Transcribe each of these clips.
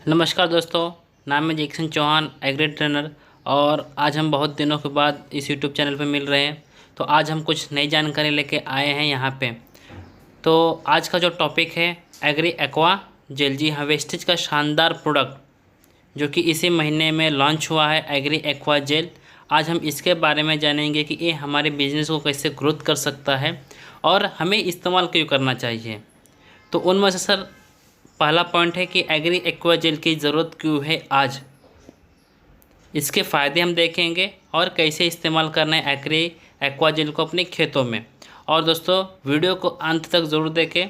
नमस्कार दोस्तों। नाम है जैक्सन चौहान, एग्री ट्रेनर। और आज हम बहुत दिनों के बाद इस यूट्यूब चैनल पर मिल रहे हैं। तो आज हम कुछ नई जानकारी लेके आए हैं यहाँ पे। तो आज का जो टॉपिक है एग्री एक्वा जेल। जी हाँ, वेस्टेज का शानदार प्रोडक्ट जो कि इसी महीने में लॉन्च हुआ है, एग्री एक्वा जेल। आज हम इसके बारे में जानेंगे कि ये हमारे बिजनेस को कैसे ग्रोथ कर सकता है और हमें इस्तेमाल क्यों करना चाहिए। तो उनमें से सर पहला पॉइंट है कि एग्री एक्वा जेल की ज़रूरत क्यों है आज। इसके फ़ायदे हम देखेंगे और कैसे इस्तेमाल करना है एग्री एक्वा जेल को अपने खेतों में। और दोस्तों वीडियो को अंत तक ज़रूर देखें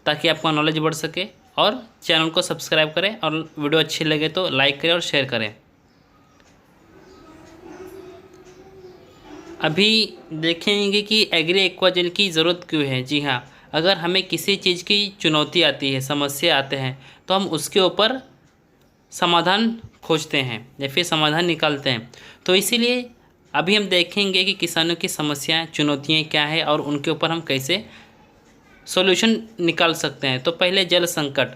ताकि आपका नॉलेज बढ़ सके, और चैनल को सब्सक्राइब करें, और वीडियो अच्छी लगे तो लाइक करें और शेयर करें। अभी देखेंगे कि एग्री एक्वा जेल की ज़रूरत क्यों है। जी हाँ, अगर हमें किसी चीज़ की चुनौती आती है, समस्या आते हैं, तो हम उसके ऊपर समाधान खोजते हैं या फिर समाधान निकालते हैं। तो इसीलिए अभी हम देखेंगे कि किसानों की समस्याएं, चुनौतियां क्या है और उनके ऊपर हम कैसे सॉल्यूशन निकाल सकते हैं। तो पहले जल संकट।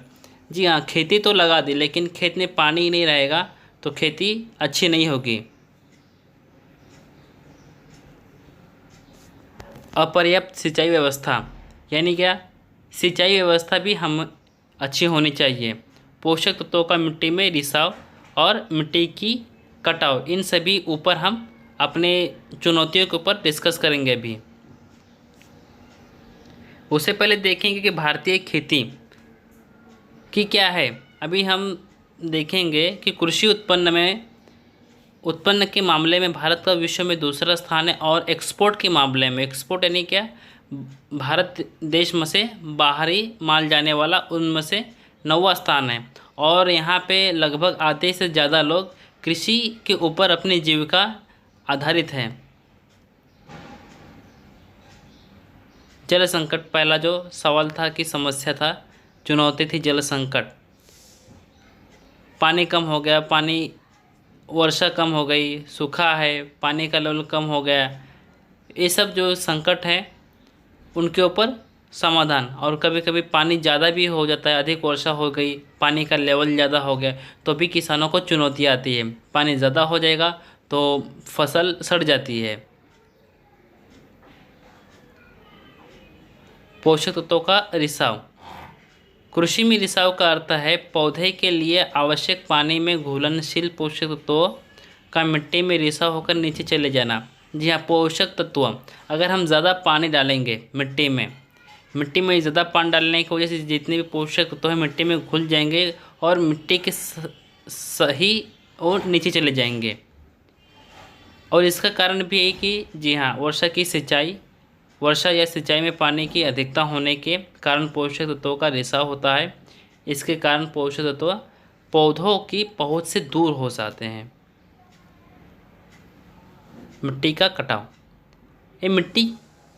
जी हाँ, खेती तो लगा दी लेकिन खेत में पानी ही नहीं रहेगा तो खेती अच्छी नहीं होगी। अपर्याप्त सिंचाई व्यवस्था, यानी क्या, सिंचाई व्यवस्था भी हम अच्छी होनी चाहिए। पोषक तत्वों का मिट्टी में रिसाव और मिट्टी की कटाव, इन सभी ऊपर हम अपने चुनौतियों के ऊपर डिस्कस करेंगे अभी। उससे पहले देखेंगे कि भारतीय खेती की क्या है। अभी हम देखेंगे कि कृषि उत्पन्न के मामले में भारत का विश्व में दूसरा स्थान है, और एक्सपोर्ट के मामले में, एक्सपोर्ट यानी क्या, भारत देश में से बाहरी माल जाने वाला, उनमें से 9वां स्थान है। और यहाँ पे लगभग आधे से ज़्यादा लोग कृषि के ऊपर अपनी जीविका आधारित है। जल संकट पहला जो सवाल था कि समस्या था, चुनौती थी जल संकट। पानी कम हो गया, वर्षा कम हो गई, सूखा है, पानी का लेवल कम हो गया, ये सब जो संकट है उनके ऊपर समाधान। और कभी कभी पानी ज़्यादा भी हो जाता है, अधिक वर्षा हो गई, पानी का लेवल ज़्यादा हो गया, तो भी किसानों को चुनौती आती है। पानी ज़्यादा हो जाएगा तो फसल सड़ जाती है। पोषक तत्वों का रिसाव। कृषि में रिसाव का अर्थ है पौधे के लिए आवश्यक पानी में घुलनशील पोषक तत्वों का मिट्टी में रिसाव होकर नीचे चले जाना। जी हाँ, पोषक तत्व, अगर हम ज़्यादा पानी डालेंगे मिट्टी में ज़्यादा पानी डालने की वजह से जितने भी पोषक तत्व हैं मिट्टी में घुल जाएंगे और मिट्टी के सही और नीचे चले जाएंगे। और इसका कारण भी है कि जी हाँ, वर्षा या सिंचाई में पानी की अधिकता होने के कारण पोषक तत्वों का रिसाव होता है। इसके कारण पोषक तत्व पौधों की पहुंच से दूर हो जाते हैं। मिट्टी का कटाव। ये मिट्टी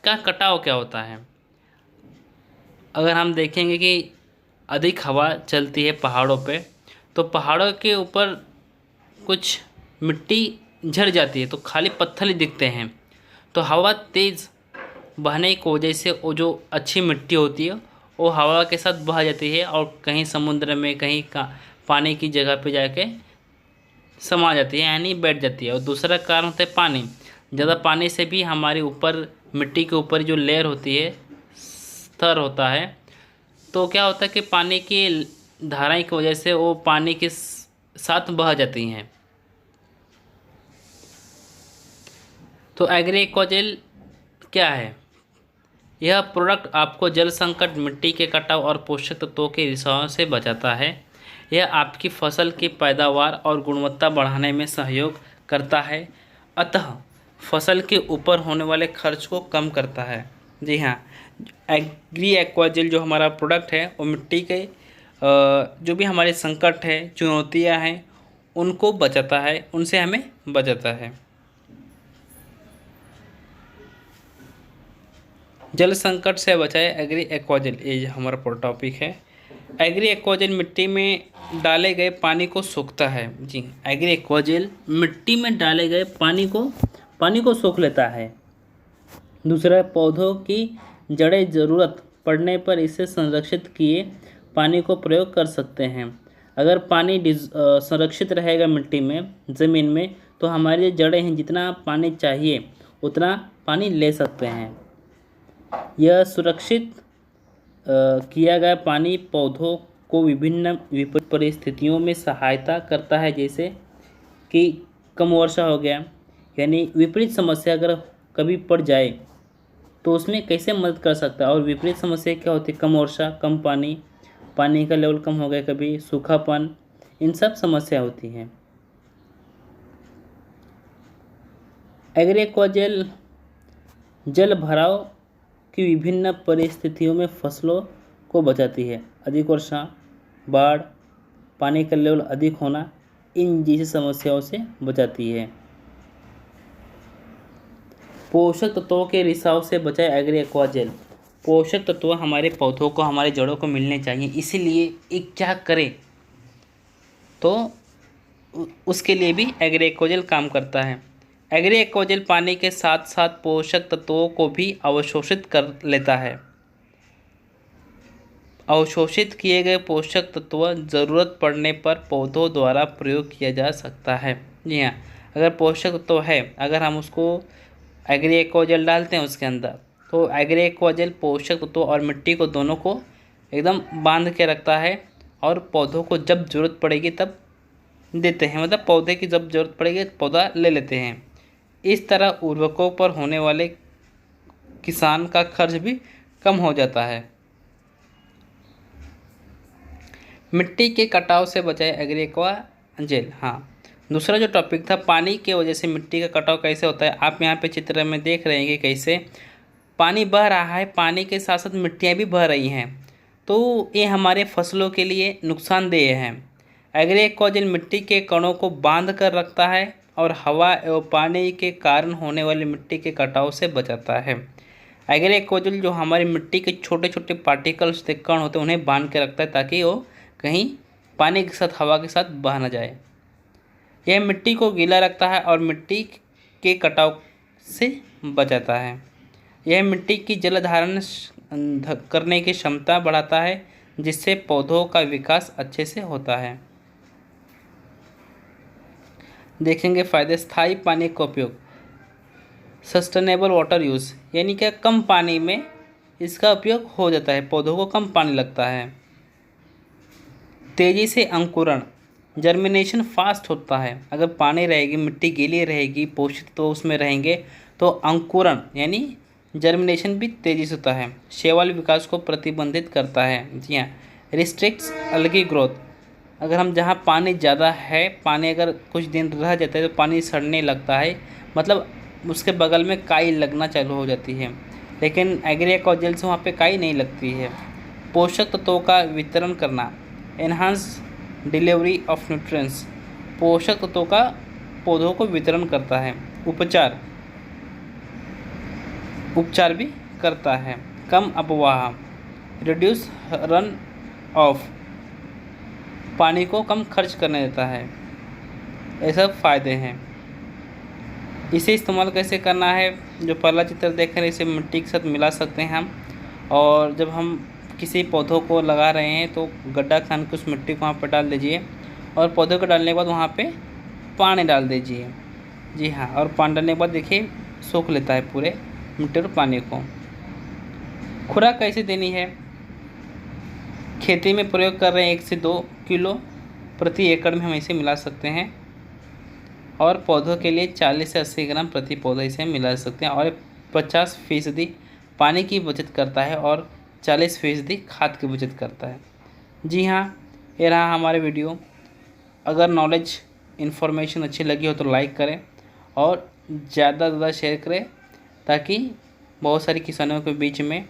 का कटाव क्या होता है? अगर हम देखेंगे कि अधिक हवा चलती है पहाड़ों पे, तो पहाड़ों के ऊपर कुछ मिट्टी झड़ जाती है तो खाली पत्थर ही दिखते हैं। तो हवा तेज़ बहने की वजह से वो जो अच्छी मिट्टी होती है वो हवा के साथ बह जाती है और कहीं समुद्र में, कहीं पानी की जगह पे जाके समा जाती है, यानी बैठ जाती है। और दूसरा कारण होता है पानी। ज़्यादा पानी से भी हमारे ऊपर, मिट्टी के ऊपर जो लेयर होती है, स्तर होता है, तो क्या होता है कि पानी की धाराएं की वजह से वो पानी के साथ बह जाती हैं। तो एग्री एक्वा जेल क्या है? यह प्रोडक्ट आपको जल संकट, मिट्टी के कटाव और पोषक तत्वों के रिसाव से बचाता है। यह आपकी फसल की पैदावार और गुणवत्ता बढ़ाने में सहयोग करता है, अतः फसल के ऊपर होने वाले खर्च को कम करता है। जी हाँ, एग्री एक्वा जेल जो हमारा प्रोडक्ट है वो मिट्टी के जो भी हमारे संकट है, चुनौतियाँ हैं, उनको बचाता है, उनसे हमें बचाता है। जल संकट से बचाए एग्री एक्वा जेल, ये हमारा टॉपिक है। एग्री एक्वा जेल मिट्टी में डाले गए पानी को सोखता है। जी, एग्री एक्वा जेल मिट्टी में डाले गए पानी को सोख लेता है। दूसरा, पौधों की जड़ें ज़रूरत पड़ने पर इसे संरक्षित किए पानी को प्रयोग कर सकते हैं। अगर पानी संरक्षित रहेगा मिट्टी में, ज़मीन में, तो हमारी जड़ें हैं जितना पानी चाहिए उतना पानी ले सकते हैं। यह सुरक्षित किया गया पानी पौधों को विभिन्न विपरीत परिस्थितियों में सहायता करता है, जैसे कि कम वर्षा हो गया, यानी विपरीत समस्या अगर कभी पड़ जाए तो उसमें कैसे मदद कर सकता है। और विपरीत समस्या क्या होती है? कम वर्षा, कम पानी, पानी का लेवल कम हो गया, कभी सूखापन, इन सब समस्या होती हैं। एग्रीकल्चर जल भराव की विभिन्न परिस्थितियों में फसलों को बचाती है। अधिक वर्षा, बाढ़, पानी का लेवल अधिक होना, इन जैसी समस्याओं से बचाती है। पोषक तत्वों के रिसाव से बचाए एग्रीकल्चर। पोषक तत्व हमारे पौधों को, हमारे जड़ों को मिलने चाहिए, इसीलिए एक क्या करे तो उसके लिए भी एग्रीकल्चर काम करता है। एग्रीकल्चर पानी के साथ साथ पोषक तत्वों को भी अवशोषित कर लेता है। अवशोषित किए गए पोषक तत्व ज़रूरत पड़ने पर पौधों द्वारा प्रयोग किया जा सकता है। जी हाँ, अगर पोषक तत्व है, अगर हम उसको एग्रीकल्चर डालते हैं उसके अंदर, तो एग्रीकल्चर पोषक तत्व और मिट्टी को दोनों को एकदम बांध के रखता है और पौधों को जब ज़रूरत पड़ेगी तब देते हैं, मतलब पौधे की जब ज़रूरत पड़ेगी पौधा ले लेते हैं। इस तरह उर्वरकों पर होने वाले किसान का खर्च भी कम हो जाता है। मिट्टी के कटाव से बचाए एग्रीकल्चर। हाँ, दूसरा जो टॉपिक था, पानी के वजह से मिट्टी का कटाव कैसे होता है। आप यहाँ पे चित्र में देख रहे हैं कि कैसे पानी बह रहा है, पानी के साथ साथ मिट्टियाँ भी बह रही हैं, तो ये हमारे फसलों के लिए नुकसानदेह है। एग्रीकल्चर मिट्टी के कणों को बांध कर रखता है और हवा एवं पानी के कारण होने वाली मिट्टी के कटाव से बचाता है। एग्रीकल्चर जो हमारी मिट्टी के छोटे छोटे पार्टिकल्स कण होते हैं उन्हें बांध के रखता है ताकि वो कहीं पानी के साथ, हवा के साथ बह ना जाए। यह मिट्टी को गीला रखता है और मिट्टी के कटाव से बचाता है। यह मिट्टी की जल धारण करने की क्षमता बढ़ाता है, जिससे पौधों का विकास अच्छे से होता है। देखेंगे फायदे। स्थायी पानी का उपयोग, सस्टेनेबल वाटर यूज़, यानी कि कम पानी में इसका उपयोग हो जाता है, पौधों को कम पानी लगता है। तेज़ी से अंकुरण, जर्मिनेशन फास्ट होता है। अगर पानी रहेगी, मिट्टी गीली रहेगी, पोषक तो उसमें रहेंगे, तो अंकुरण यानी जर्मिनेशन भी तेज़ी से होता है। शैवाल विकास को प्रतिबंधित करता है। जी हाँ। रिस्ट्रिक्ट्स अलगी ग्रोथ, अगर हम जहाँ पानी ज़्यादा है, पानी अगर कुछ दिन रह जाता है तो पानी सड़ने लगता है, मतलब उसके बगल में काई लगना चालू हो जाती है, लेकिन एग्रीकल्चर से वहाँ पे काई नहीं लगती है। पोषक तत्वों का वितरण करना, एनहांस डिलीवरी ऑफ न्यूट्रिएंट्स, पोषक तत्वों का पौधों को वितरण करता है। उपचार भी करता है। कम अपवाह, रिड्यूस रन ऑफ, पानी को कम खर्च करने देता है। ये सब फायदे हैं। इसे इस्तेमाल कैसे करना है, जो पहला चित्र देख रहे हैं इसे मिट्टी के साथ मिला सकते हैं हम, और जब हम किसी पौधों को लगा रहे हैं तो गड्ढा खान के उस मिट्टी को वहाँ पर डाल दीजिए और पौधों को डालने के बाद वहाँ पे पानी डाल दीजिए। जी हाँ, और पानी डालने के बाद देखिए सोख लेता है पूरे मिट्टी और पानी को। खुराक कैसे देनी है, खेती में प्रयोग कर रहे हैं 1 से 2 किलो प्रति एकड़ में हम इसे मिला सकते हैं, और पौधों के लिए 40 से 80 ग्राम प्रति पौधा इसे मिला सकते हैं, और 50% पानी की बचत करता है और 40% खाद की बचत करता है। जी हाँ, ये रहा हमारे वीडियो। अगर नॉलेज इन्फॉर्मेशन अच्छी लगी हो तो लाइक करें और ज़्यादा से ज़्यादा शेयर करें, ताकि बहुत सारे किसानों के बीच में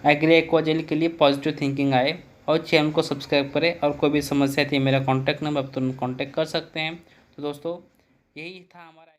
एग्रीकल्चर के लिए पॉजिटिव थिंकिंग आए। और चैनल को सब्सक्राइब करें, और कोई भी समस्या थी मेरा कॉन्टैक्ट नंबर आप तुरंत कॉन्टैक्ट कर सकते हैं। तो दोस्तों, यही था हमारा